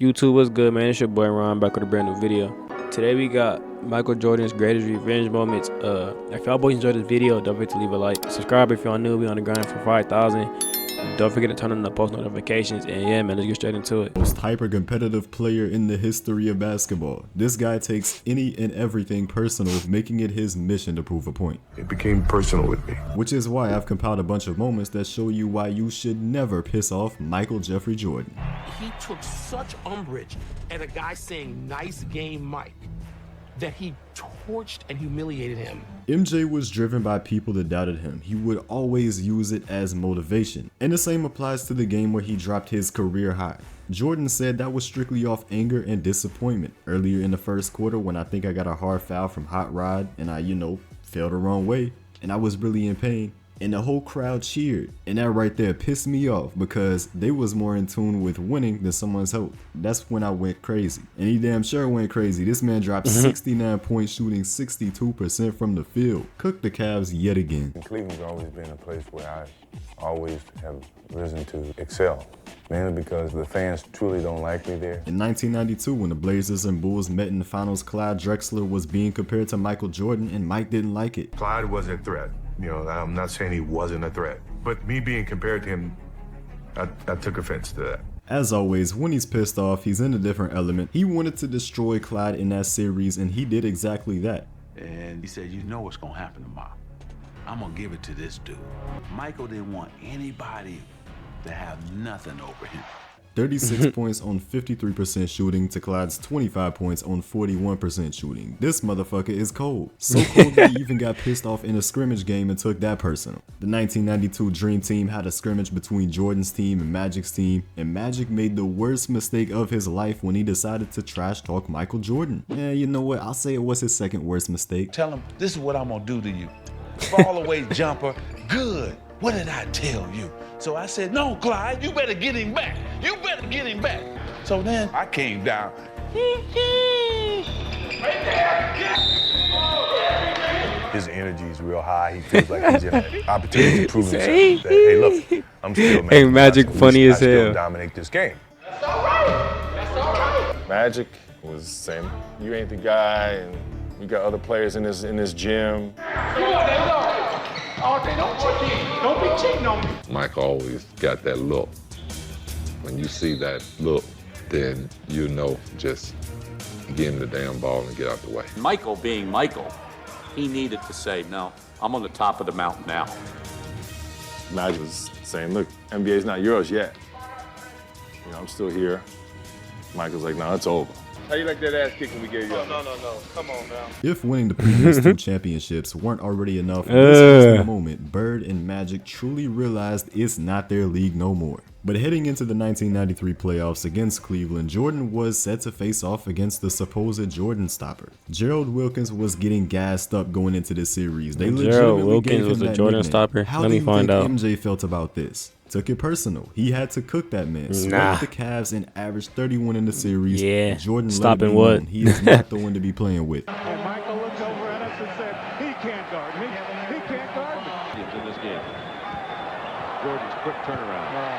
YouTube, what's good, man? It's your boy Ron back with a brand new video. Today we got Michael Jordan's greatest revenge moments. If y'all boys enjoyed this video, don't forget to leave a like. Subscribe if y'all new. We on the grind for 5,000. Don't forget to turn on the post notifications. And yeah, man, let's get straight into it. Most hyper-competitive player in the history of basketball. This guy takes any and everything personal, making it his mission to prove a point. It became personal with me. Which is why I've compiled a bunch of moments that show you why you should never piss off Michael Jeffrey Jordan. He took such umbrage at a guy saying, "Nice game, Mike," that he torched and humiliated him. MJ was driven by people that doubted him. He would always use it as motivation. And the same applies to the game where he dropped his career high. Jordan said that was strictly off anger and disappointment. Earlier in the first quarter when I think I got a hard foul from Hot Rod and I, fell the wrong way and I was really in pain. And the whole crowd cheered, and that right there pissed me off because they was more in tune with winning than someone's hope. That's when I went crazy, and he damn sure went crazy. This man dropped 69 points, shooting 62% from the field. Cooked the Cavs yet again. Cleveland's always been a place where I always have risen to excel, mainly because the fans truly don't like me there. In 1992, when the Blazers and Bulls met in the finals, Clyde Drexler was being compared to Michael Jordan, and Mike didn't like it. Clyde wasn't a threat. I'm not saying he wasn't a threat, but me being compared to him, I took offense to that. As always, when he's pissed off, he's in a different element. He wanted to destroy Clyde in that series, and he did exactly that. And he said, "You know what's gonna happen tomorrow. I'm gonna give it to this dude." Michael didn't want anybody to have nothing over him. 36 points on 53% shooting to Clyde's 25 points on 41% shooting. This motherfucker is cold. So cold that he even got pissed off in a scrimmage game and took that personal. The 1992 Dream Team had a scrimmage between Jordan's team and Magic's team, and Magic made the worst mistake of his life when he decided to trash talk Michael Jordan. Yeah, you know what? I'll say it was his second worst mistake. Tell him, "This is what I'm gonna do to you. Fall away jumper, good. What did I tell you?" So I said, "No, Clyde, you better get him back. You better get him back." So then I came down. His energy is real high. He feels like he's in an opportunity to prove himself. That, hey, look, I'm still Hey, Magic funny as I still hell. dominate this game. That's all right. That's all right. Magic was saying, "You ain't the guy, and we got other players in this gym." Don't be cheating on me. Mike always got that look. When you see that look, then you know just give him the damn ball and get out the way. Michael being Michael, he needed to say, "No, I'm on the top of the mountain now." Magic was saying, "Look, NBA's not yours yet. I'm still here." Michael's like, "No, it's over." How you like that ass kicking we gave you? No. Come on now. If winning the previous two championships weren't already enough, this was the moment Bird and Magic truly realized it's not their league no more. But heading into the 1993 playoffs against Cleveland, Jordan was set to face off against the supposed Jordan stopper. Gerald Wilkins was getting gassed up going into this series. They Gerald legitimately gave Wilkins him was the that Jordan nickname. stopper? How Let do me you find think out. MJ felt about this? Took it personal. He had to cook that man. Nah. Swept the Cavs and averaged 31 in the series. Yeah. Jordan Stopping let it be what? known he is not the one to be playing with. And Michael looks over at us and said, "He can't guard me. He can't guard me." In this game, Jordan's quick turnaround.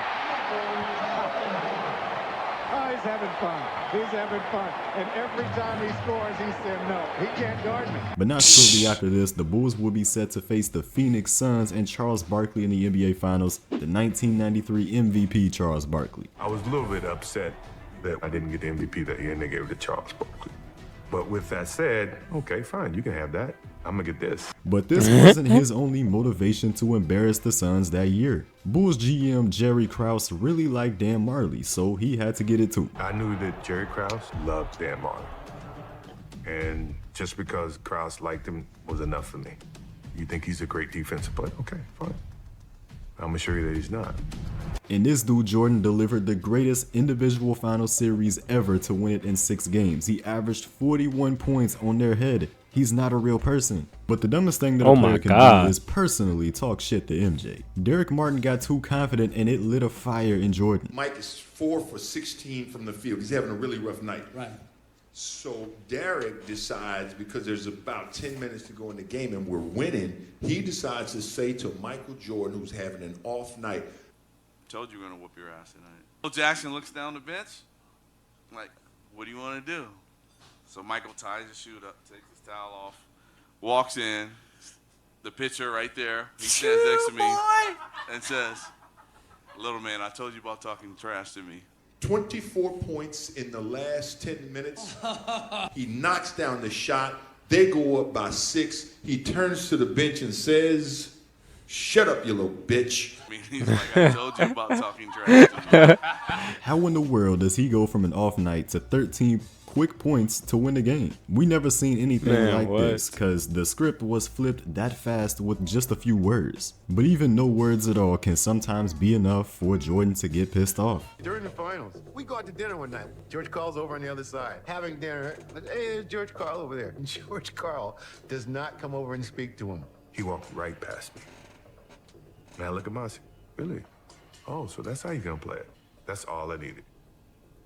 Oh, he's having fun. He's having fun. And every time he scores, he said, "No, he can't guard me." But not shortly after this, the Bulls will be set to face the Phoenix Suns and Charles Barkley in the NBA Finals, the 1993 MVP Charles Barkley. I was a little bit upset that I didn't get the MVP that year and they gave it to Charles Barkley. But with that said, okay, fine, you can have that. I'm gonna get this. But this wasn't his only motivation to embarrass the Suns that year. Bulls GM Jerry Krause really liked Dan Marley, so he had to get it too. I knew that Jerry Krause loved Dan Marley. And just because Krause liked him was enough for me. You think he's a great defensive player? Okay, fine. I'm gonna show you that he's not. And this dude Jordan delivered the greatest individual final series ever to win it in 6 games. He averaged 41 points on their head. He's not a real person. But the dumbest thing that a player can do is personally talk shit to MJ. Derek Martin got too confident and it lit a fire in Jordan. Mike is 4 for 16 from the field. He's having a really rough night. Right. So Derek decides, because there's about 10 minutes to go in the game and we're winning, he decides to say to Michael Jordan, who's having an off night, "Told you we're gonna whoop your ass tonight." Phil Jackson looks down the bench. like, what do you want to do? So Michael ties his shoe up, takes his towel off, walks in, the pitcher right there. He stands next to me and says, little man, I told you about talking trash to me. 24 points in the last 10 minutes. He knocks down the shot. They go up by 6. He turns to the bench and says, shut up, you little bitch. I mean, he's like, I told you about talking trash to me. How in the world does he go from an off night to 13 quick points to win the game? We never seen anything like this, cause the script was flipped that fast with just a few words. But even no words at all can sometimes be enough for Jordan to get pissed off. During the finals, we go out to dinner one night. George Karl's over on the other side, having dinner. Hey, there's George Karl over there. And George Karl does not come over and speak to him. He walked right past me. Now look at Mossy. Really? Oh, so that's how you gonna play it. That's all I needed.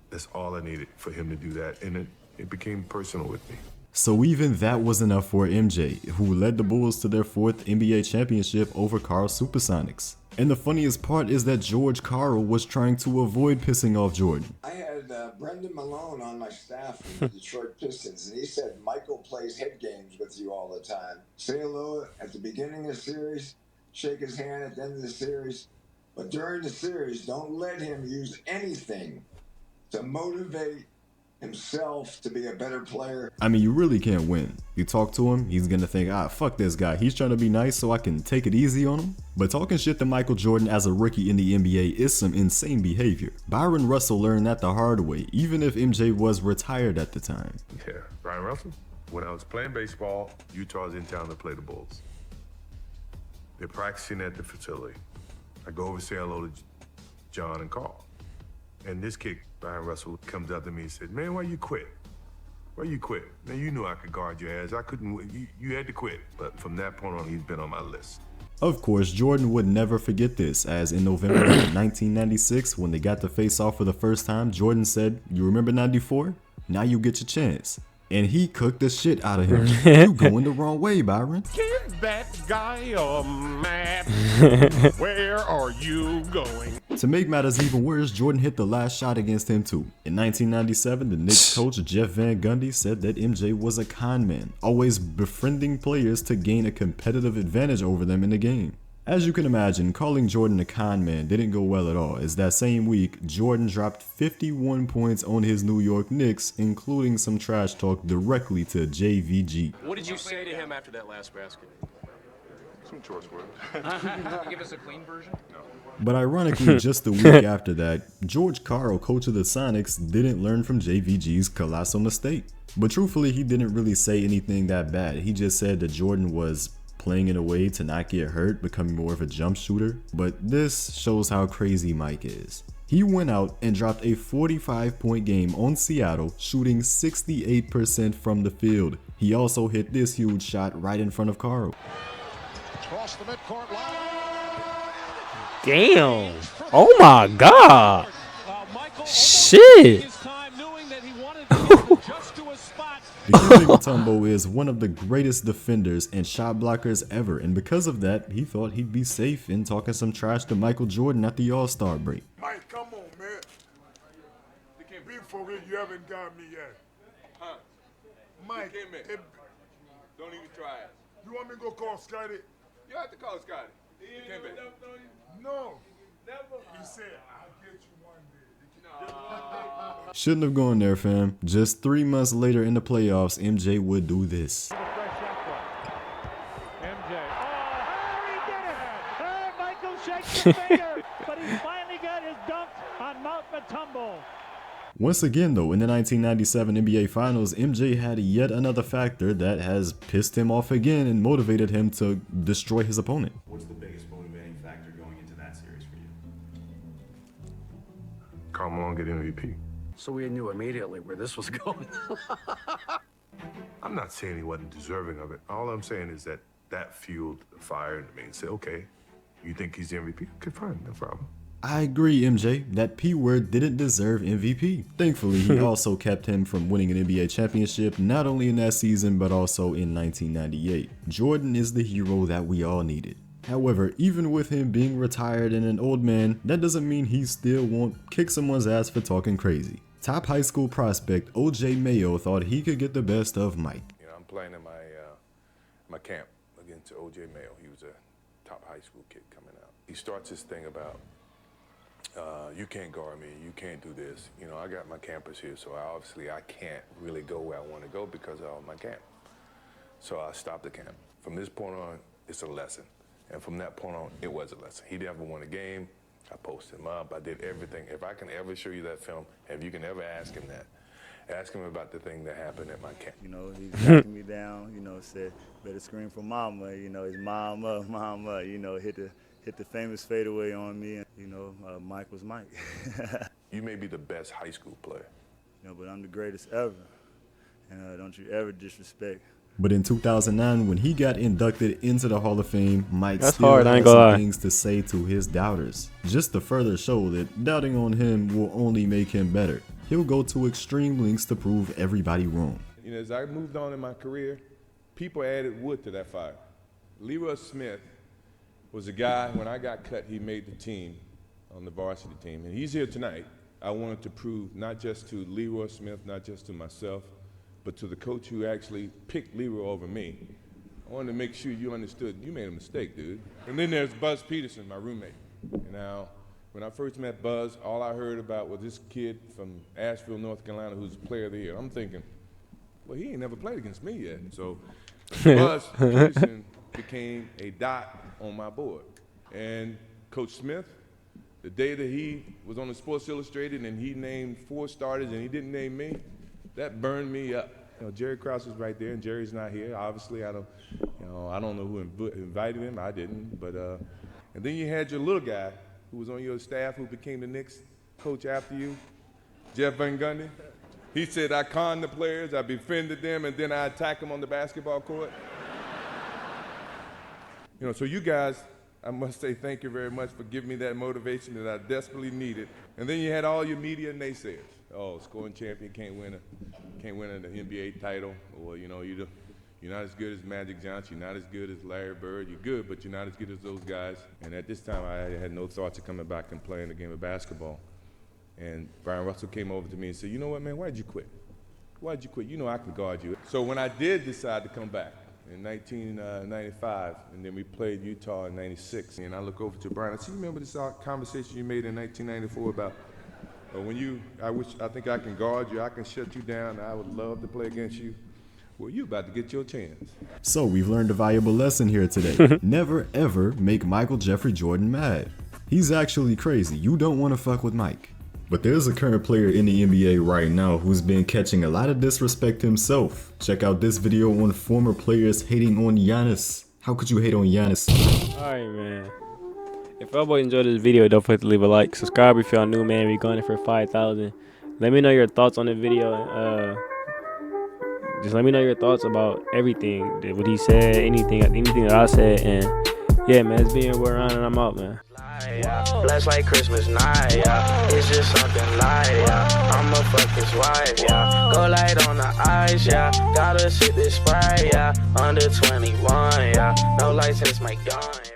That's all I needed for him to do that, and it became personal with me. So even that was enough for MJ, who led the Bulls to their 4th NBA championship over Karl Supersonics. And the funniest part is that George Karl was trying to avoid pissing off Jordan. I had Brendan Malone on my staff in the Detroit Pistons, and he said, Michael plays head games with you all the time. Say hello at the beginning of the series, shake his hand at the end of the series, but during the series, don't let him use anything to motivate himself to be a better player. I mean, you really can't win. You talk to him, he's gonna think, fuck this guy. He's trying to be nice so I can take it easy on him. But talking shit to Michael Jordan as a rookie in the NBA is some insane behavior. Byron Russell learned that the hard way, even if MJ was retired at the time. Yeah, Byron Russell. When I was playing baseball, Utah was in town to play the Bulls. They're practicing at the facility. I go over to say hello to John and Carl. And this kid, Byron Russell, comes up to me and said, man, why you quit? Why you quit? Now, you knew I could guard your ass. I couldn't, you had to quit. But from that point on, he's been on my list. Of course, Jordan would never forget this, as in November of 1996, when they got to face off for the first time, Jordan said, you remember 94? Now you get your chance. And he cooked the shit out of him. You going the wrong way, Byron. Give that guy a map. Where are you going? To make matters even worse, Jordan hit the last shot against him too. In 1997, the Knicks coach Jeff Van Gundy said that MJ was a con man, always befriending players to gain a competitive advantage over them in the game. As you can imagine, calling Jordan a con man didn't go well at all, as that same week, Jordan dropped 51 points on his New York Knicks, including some trash talk directly to JVG. What did you say to him after that last basket? Some choice words. Can you give us a clean version? No. But ironically, just the week after that, George Karl, coach of the Sonics, didn't learn from JVG's colossal mistake. But truthfully, he didn't really say anything that bad. He just said that Jordan was playing in a way to not get hurt, becoming more of a jump shooter. But this shows how crazy Mike is. He went out and dropped a 45-point game on Seattle, shooting 68% from the field. He also hit this huge shot right in front of Karl. Across the midcourt line. Damn. Oh my God. Shit. Dikembe Mutombo is one of the greatest defenders and shot blockers ever, and because of that, he thought he'd be safe in talking some trash to Michael Jordan at the All-Star break. Mike, come on, man. Be for real, you haven't got me yet. Huh? Mike, Don't even try it. You want me to go call Scotty? You have to call Scotty. No. Never. He said, I'll get you one day. Shouldn't have gone there, fam. Just 3 months later in the playoffs, MJ would do this. MJ. Oh, he did it! Oh, Michael shakes his finger, but he finally got his dunk on Mount Mutombo. Once again, though, in the 1997 NBA Finals, MJ had yet another factor that has pissed him off again and motivated him to destroy his opponent. What's the biggest motivating factor going into that series for you? Karl Malone get MVP. So we knew immediately where this was going. I'm not saying he wasn't deserving of it. All I'm saying is that fueled the fire in me and said, okay, you think he's the MVP? Okay, fine, no problem. I agree, MJ. That P word didn't deserve MVP. Thankfully, he also kept him from winning an NBA championship, not only in that season, but also in 1998. Jordan is the hero that we all needed. However, even with him being retired and an old man, that doesn't mean he still won't kick someone's ass for talking crazy. Top high school prospect O.J. Mayo thought he could get the best of Mike. You know, I'm playing in my camp against O.J. Mayo. He was a top high school kid coming out. He starts this thing about, you can't guard me, you can't do this. You know, I got my campus here, so obviously I can't really go where I want to go because of my camp. So I stopped the camp. From this point on, it's a lesson. And from that point on, it was a lesson. He never won a game. I posted him up. I did everything. If I can ever show you that film, if you can ever ask him that, ask him about the thing that happened at my camp. You know, he's knocking me down, you know, said, better scream for mama, you know, his mama, you know, hit the famous fadeaway on me, and, you know, Mike was Mike. You may be the best high school player. You know, but I'm the greatest ever, and don't you ever disrespect. But in 2009, when he got inducted into the Hall of Fame, Mike That's still hard, I had ain't gonna some lie. things to say to his doubters, just to further show that doubting on him will only make him better. He'll go to extreme lengths to prove everybody wrong. You know, as I moved on in my career, people added wood to that fire. Leroy Smith was a guy, when I got cut, he made the team, on the varsity team, and he's here tonight. I wanted to prove not just to Leroy Smith, not just to myself, but to the coach who actually picked Leroy over me. I wanted to make sure you understood you made a mistake, dude. And then there's Buzz Peterson, my roommate. Now, when I first met Buzz, all I heard about was this kid from Asheville, North Carolina, who's a player of the year. I'm thinking, well, he ain't never played against me yet. So Buzz Peterson became a dot on my board. And Coach Smith, the day that he was on the Sports Illustrated and he named 4 starters and he didn't name me, that burned me up. You know, Jerry Krause was right there, and Jerry's not here. Obviously, I don't know who invited him. I didn't. But and then you had your little guy who was on your staff who became the Knicks coach after you, Jeff Van Gundy. He said, I conned the players, I befriended them, and then I attacked them on the basketball court. You know, so you guys, I must say thank you very much for giving me that motivation that I desperately needed. And then you had all your media naysayers. Oh, scoring champion can't win an NBA title, or you know you're not as good as Magic Johnson, you're not as good as Larry Bird. You're good, but you're not as good as those guys. And at this time, I had no thoughts of coming back and playing the game of basketball. And Byron Russell came over to me and said, "You know what, man? Why'd you quit? Why'd you quit? You know I can guard you." So when I did decide to come back in 1995, and then we played Utah in '96, and I look over to Brian. I said, "You remember this conversation you made in 1994 about?" I think I can guard you, I can shut you down, I would love to play against you. Well, you about to get your chance. So we've learned a valuable lesson here today. Never ever make Michael Jeffrey Jordan mad. He's actually crazy. You don't want to fuck with Mike. But there's a current player in the NBA right now who's been catching a lot of disrespect himself. Check out this video on former players hating on Giannis. How could you hate on Giannis? Alright, man. If y'all boys enjoyed this video, don't forget to leave a like. Subscribe if y'all new, man. We're going for 5,000. Let me know your thoughts on the video. Just let me know your thoughts about everything. What he said, anything that I said. And yeah, man, it's been your around and I'm out, man. Blessed like Christmas night, yeah. It's just something light, yeah. I'ma fuck his wife, yeah. Go light on the ice, yeah. Gotta sip this Sprite, yeah. Under 21, yeah. No license, my gun, yeah.